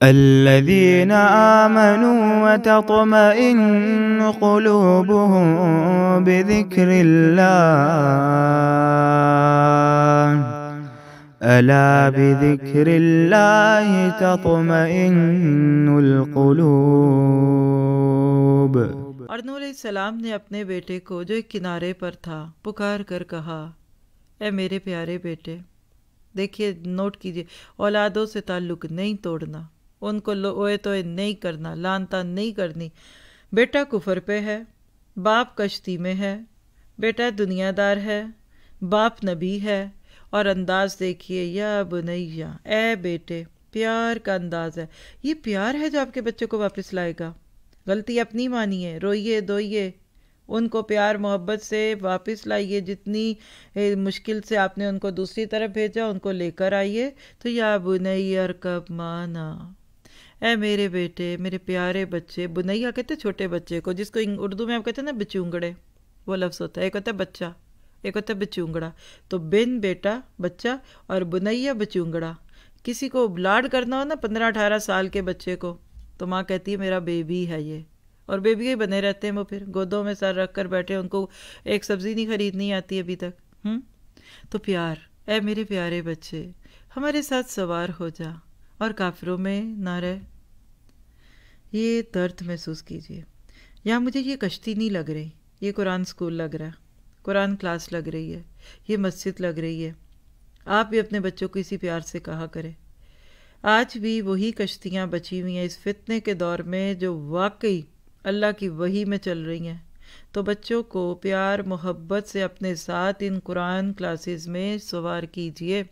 الذين آمنوا وتطمئن قلوبهم بذكر الله ألا بذكر الله تطمئن القلوب۔ اور نوح علیہ السلام نے اپنے بیٹے کو جو ایک کنارے پر تھا پکار کر کہا، اے میرے پیارے بیٹے، دیکھیے نوٹ کیجیے، اولادوں سے تعلق نہیں توڑنا، ان کو لوئے توئے نہیں کرنا، لان تان نہیں کرنی۔ بیٹا کفر پہ ہے، باپ کشتی میں ہے، بیٹا دنیا دار ہے، باپ نبی ہے، اور انداز دیکھیے، یا بنیا، اے بیٹے، پیار کا انداز ہے۔ یہ پیار ہے جو آپ کے بچے کو واپس لائے گا۔ غلطی اپنی مانیے، روئیے دھوئیے، ان کو پیار محبت سے واپس لائیے۔ جتنی مشکل سے آپ نے ان کو دوسری طرف بھیجا، ان کو لے کر آئیے۔ تو یا بنی ارکب معنا، اے میرے بیٹے، میرے پیارے بچے۔ بنیا کہتے چھوٹے بچے کو، جس کو اردو میں آپ کہتے ہیں نا بچونگڑے، وہ لفظ ہوتا ہے۔ ایک ہوتا ہے بچہ، ایک ہوتا ہے بچونگڑا۔ تو بن بیٹا بچہ، اور بنیا بچونگڑا۔ کسی کو لاڈ کرنا ہو نا 15-18 سال کے بچے کو، تو ماں کہتی ہے میرا بیبی ہے یہ، اور بیبی ہی بنے رہتے ہیں وہ، پھر گودوں میں سر رکھ کر بیٹھے، ان کو ایک سبزی نہیں خریدنی آتی ابھی تک۔ تو پیار، اے میرے پیارے بچے، ہمارے ساتھ سوار ہو جا اور کافروں میں نہ رہ۔ یہ درد محسوس کیجیے۔ یہاں مجھے یہ کشتی نہیں لگ رہی، یہ قرآن سکول لگ رہا ہے، قرآن کلاس لگ رہی ہے، یہ مسجد لگ رہی ہے۔ آپ بھی اپنے بچوں کو اسی پیار سے کہا کریں۔ آج بھی وہی کشتیاں بچی ہوئی ہیں اس فتنے کے دور میں جو واقعی اللہ کی وحی میں چل رہی ہیں۔ تو بچوں کو پیار محبت سے اپنے ساتھ ان قرآن کلاسز میں سوار کیجیے۔